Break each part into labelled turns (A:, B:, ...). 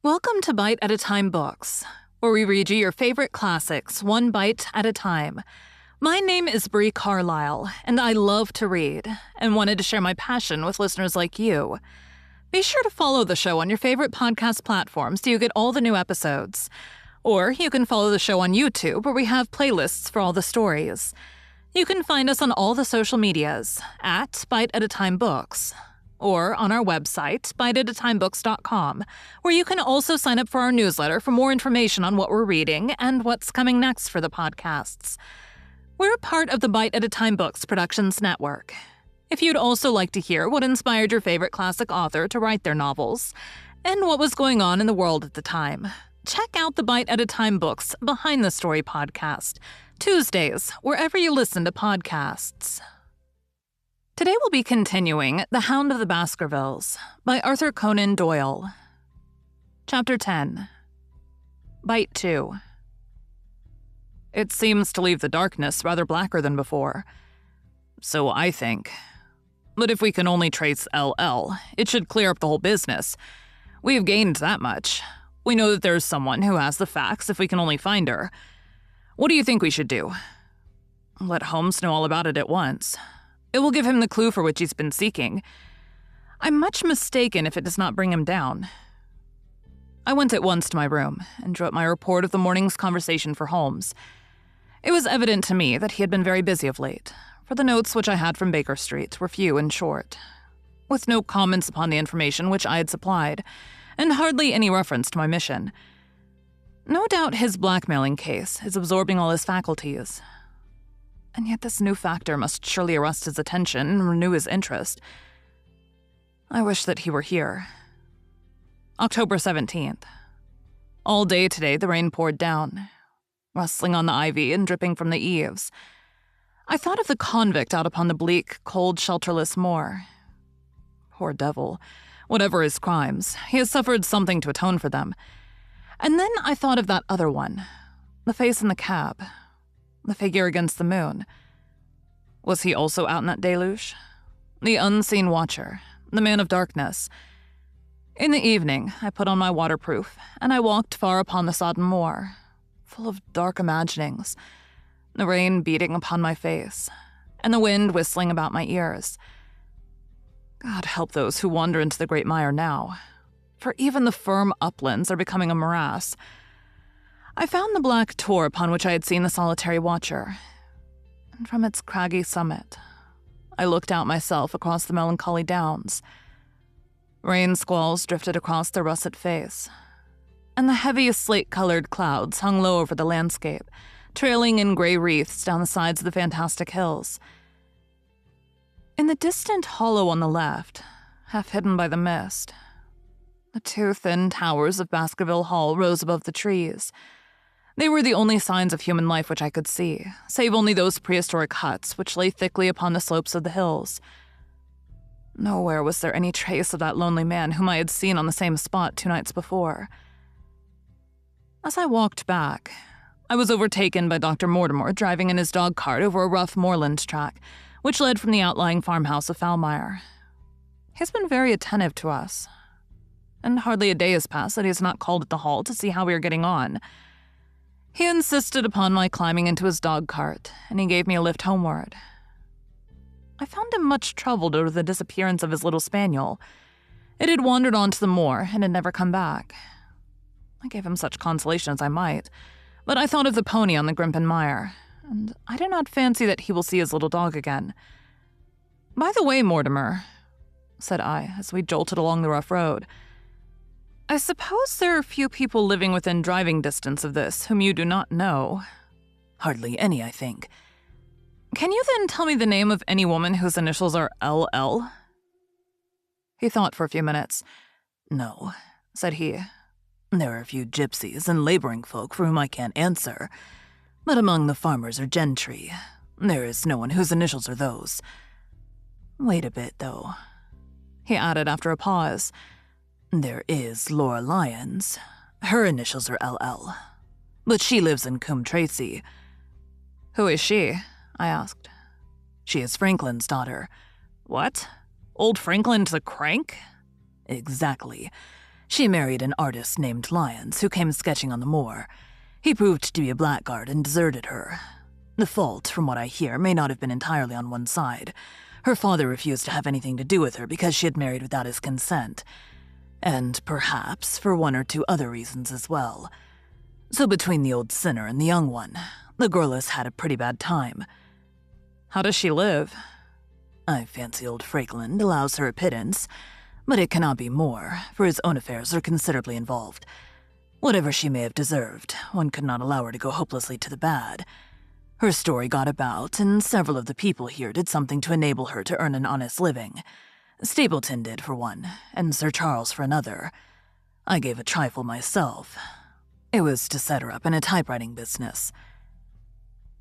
A: Welcome to Bite at a Time Books, where we read you your favorite classics one bite at a time. My name is Bree Carlile, and I love to read, and wanted to share my passion with listeners like you. Be sure to follow the show on your favorite podcast platform so you get all the new episodes. Or you can follow the show on YouTube, where we have playlists for all the stories. You can find us on all the social medias at Bite at a Time Books, or on our website, biteatatimebooks.com, where you can also sign up for our newsletter for more information on what we're reading and what's coming next for the podcasts. We're part of the Bite at a Time Books Productions Network. If you'd also like to hear what inspired your favorite classic author to write their novels, and what was going on in the world at the time, check out the Bite at a Time Books Behind the Story podcast, Tuesdays, wherever you listen to podcasts. Today we'll be continuing The Hound of the Baskervilles by Arthur Conan Doyle. Chapter 10. Bite 2. It seems to leave the darkness rather blacker than before. So I think. But if we can only trace LL, it should clear up the whole business. We've gained that much. We know that there's someone who has the facts if we can only find her. What do you think we should do? Let Holmes know all about it at once. It will give him the clue for which he's been seeking. I'm much mistaken if it does not bring him down. I went at once to my room and drew up my report of the morning's conversation for Holmes. It was evident to me that he had been very busy of late, for the notes which I had from Baker Street were few and short, with no comments upon the information which I had supplied, and hardly any reference to my mission. No doubt his blackmailing case is absorbing all his faculties. And yet this new factor must surely arrest his attention and renew his interest. I wish that he were here. October 17th. All day today the rain poured down, rustling on the ivy and dripping from the eaves. I thought of the convict out upon the bleak, cold, shelterless moor. Poor devil. Whatever his crimes, he has suffered something to atone for them. And then I thought of that other one, the face in the cab, the figure against the moon. Was he also out in that deluge? The unseen watcher, the man of darkness. In the evening, I put on my waterproof, and I walked far upon the sodden moor, full of dark imaginings, the rain beating upon my face, and the wind whistling about my ears. God help those who wander into the great mire now, for even the firm uplands are becoming a morass. I found the black tor upon which I had seen the solitary watcher, and from its craggy summit, I looked out myself across the melancholy downs. Rain squalls drifted across the russet face, and the heavy slate-colored clouds hung low over the landscape, trailing in gray wreaths down the sides of the fantastic hills. In the distant hollow on the left, half hidden by the mist, the two thin towers of Baskerville Hall rose above the trees. They were the only signs of human life which I could see, save only those prehistoric huts which lay thickly upon the slopes of the hills. Nowhere was there any trace of that lonely man whom I had seen on the same spot 2 nights before. As I walked back, I was overtaken by Dr. Mortimer driving in his dog-cart over a rough moorland track, which led from the outlying farmhouse of Falmire. He's been very attentive to us, and hardly a day has passed that he has not called at the hall to see how we are getting on. He insisted upon my climbing into his dog-cart, and he gave me a lift homeward. I found him much troubled over the disappearance of his little spaniel. It had wandered on to the moor and had never come back. I gave him such consolation as I might, but I thought of the pony on the Grimpen Mire, and I do not fancy that he will see his little dog again. By the way, Mortimer, said I, as we jolted along the rough road, I suppose there are few people living within driving distance of this whom you do not know.
B: Hardly any, I think.
A: Can you then tell me the name of any woman whose initials are LL? He thought for a few minutes.
B: No,
A: said he.
B: There are a few gypsies and laboring folk for whom I can't answer, but among the farmers or gentry, there is no one whose initials are those. Wait a bit, though,
A: he added after a pause.
B: There is Laura Lyons. Her initials are LL, but she lives in Coombe Tracy.
A: Who is she? I asked.
B: She is Franklin's daughter.
A: What? Old Franklin's a crank?
B: Exactly. She married an artist named Lyons who came sketching on the moor. He proved to be a blackguard and deserted her. The fault, from what I hear, may not have been entirely on one side. Her father refused to have anything to do with her because she had married without his consent. And perhaps for one or two other reasons as well. So between the old sinner and the young one, the girl has had a pretty bad time.
A: How does she live?
B: I fancy old Frakeland allows her a pittance, but it cannot be more, for his own affairs are considerably involved. Whatever she may have deserved, one could not allow her to go hopelessly to the bad. Her story got about, and several of the people here did something to enable her to earn an honest living. Stapleton did for one, and Sir Charles for another. I gave a trifle myself. It was to set her up in a typewriting business.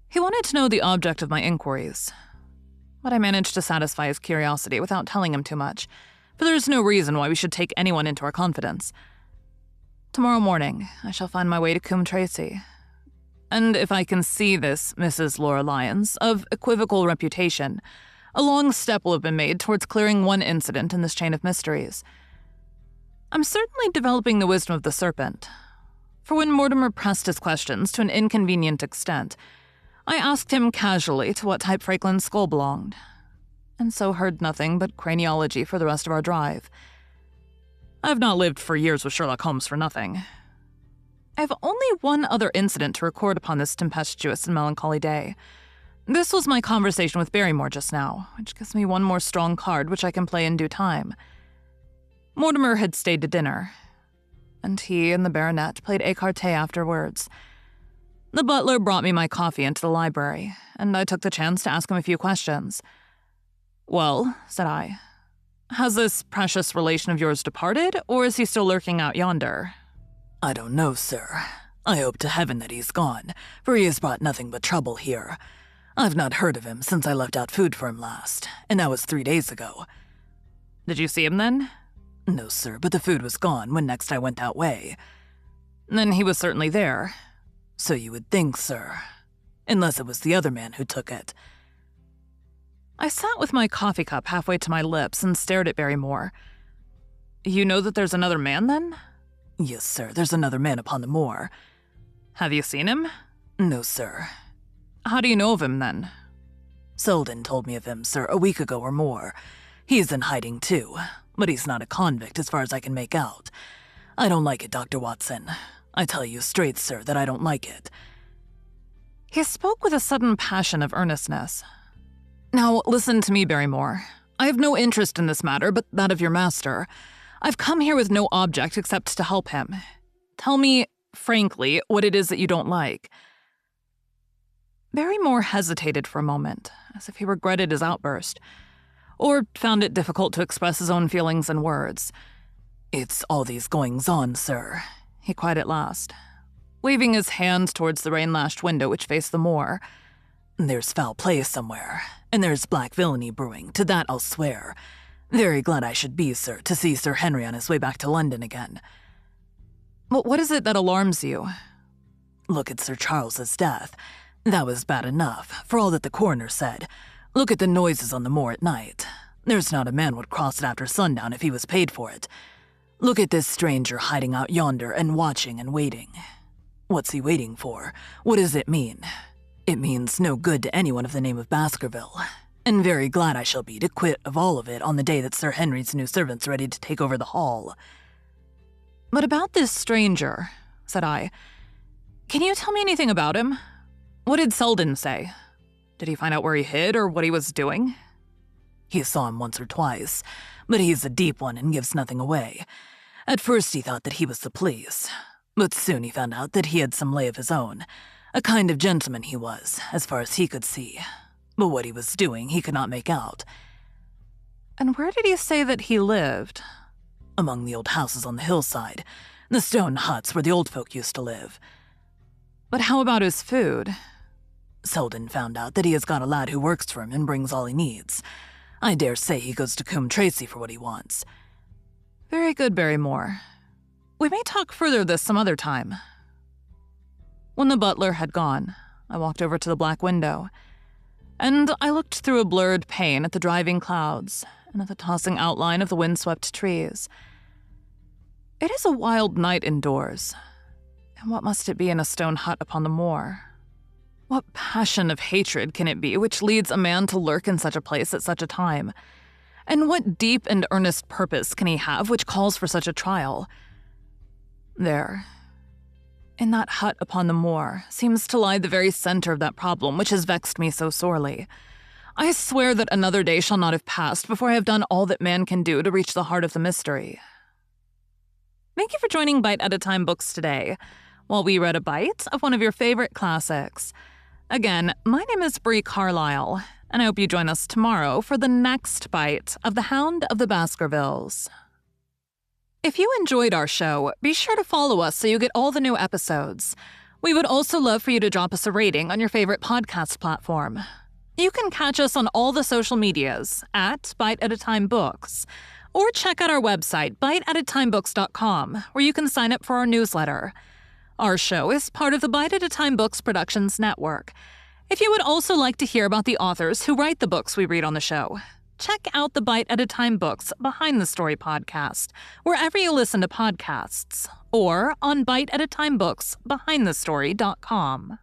A: He wanted to know the object of my inquiries, but I managed to satisfy his curiosity without telling him too much, for there is no reason why we should take anyone into our confidence. Tomorrow morning, I shall find my way to Coombe Tracy. And if I can see this Mrs. Laura Lyons, of equivocal reputation, a long step will have been made towards clearing one incident in this chain of mysteries. I'm certainly developing the wisdom of the serpent, for when Mortimer pressed his questions to an inconvenient extent, I asked him casually to what type Frakeland's skull belonged, and so heard nothing but craniology for the rest of our drive. I have not lived for years with Sherlock Holmes for nothing. I have only one other incident to record upon this tempestuous and melancholy day. This was my conversation with Barrymore just now, which gives me one more strong card which I can play in due time. Mortimer had stayed to dinner, and he and the baronet played écarté afterwards. The butler brought me my coffee into the library, and I took the chance to ask him a few questions. "Well," said I, "has this precious relation of yours departed, or is he still lurking out yonder?"
B: "I don't know, sir. I hope to heaven that he's gone, for he has brought nothing but trouble here. I've not heard of him since I left out food for him last, and that was 3 days ago."
A: "Did you see him then?"
B: "No, sir, but the food was gone when next I went that way."
A: "Then he was certainly there."
B: "So you would think, sir. Unless it was the other man who took it."
A: I sat with my coffee cup halfway to my lips and stared at Barrymore. "You know that there's another man, then?"
B: "Yes, sir, there's another man upon the moor."
A: "Have you seen him?"
B: "No, sir."
A: "How do you know of him, then?"
B: "Selden told me of him, sir, a week ago or more. He's in hiding, too, but he's not a convict as far as I can make out. I don't like it, Dr. Watson. I tell you straight, sir, that I don't like it."
A: He spoke with a sudden passion of earnestness. "Now, listen to me, Barrymore. I have no interest in this matter but that of your master. I've come here with no object except to help him. Tell me, frankly, what it is that you don't like." Barrymore hesitated for a moment, as if he regretted his outburst, or found it difficult to express his own feelings in words.
B: "It's all these goings-on, sir,"
A: he cried at last, waving his hand towards the rain-lashed window which faced the moor.
B: "There's foul play somewhere, and there's black villainy brewing, to that I'll swear. Very glad I should be, sir, to see Sir Henry on his way back to London again."
A: "But what is it that alarms you?"
B: "Look at Sir Charles's death. That was bad enough, for all that the coroner said. Look at the noises on the moor at night. There's not a man would cross it after sundown if he was paid for it. Look at this stranger hiding out yonder and watching and waiting. What's he waiting for? What does it mean? It means no good to anyone of the name of Baskerville, and very glad I shall be to quit of all of it on the day that Sir Henry's new servant's ready to take over the hall."
A: "But about this stranger," said I, "can you tell me anything about him? What did Selden say? Did he find out where he hid or what he was doing?"
B: "He saw him once or twice, but he's a deep one and gives nothing away. At first he thought that he was the police, but soon he found out that he had some lay of his own. A kind of gentleman he was, as far as he could see, but what he was doing he could not make out."
A: "And where did he say that he lived?"
B: "Among the old houses on the hillside, the stone huts where the old folk used to live."
A: "But how about his food?"
B: "Selden found out that he has got a lad who works for him and brings all he needs. I dare say he goes to Coombe Tracy for what he wants."
A: "Very good, Barrymore. We may talk further this some other time." When the butler had gone, I walked over to the black window, and I looked through a blurred pane at the driving clouds and at the tossing outline of the windswept trees. It is a wild night indoors. And what must it be in a stone hut upon the moor? What passion of hatred can it be which leads a man to lurk in such a place at such a time? And what deep and earnest purpose can he have which calls for such a trial? There, in that hut upon the moor, seems to lie the very center of that problem which has vexed me so sorely. I swear that another day shall not have passed before I have done all that man can do to reach the heart of the mystery. Thank you for joining Bite at a Time Books today, while we read a bite of one of your favorite classics. Again, my name is Bree Carlile, and I hope you join us tomorrow for the next bite of The Hound of the Baskervilles. If you enjoyed our show, be sure to follow us so you get all the new episodes. We would also love for you to drop us a rating on your favorite podcast platform. You can catch us on all the social medias at Bite at a Time Books, or check out our website, biteatatimebooks.com, where you can sign up for our newsletter. Our show is part of the Bite at a Time Books Productions Network. If you would also like to hear about the authors who write the books we read on the show, check out the Bite at a Time Books Behind the Story podcast, wherever you listen to podcasts, or on biteatatimebooksbehindthestory.com.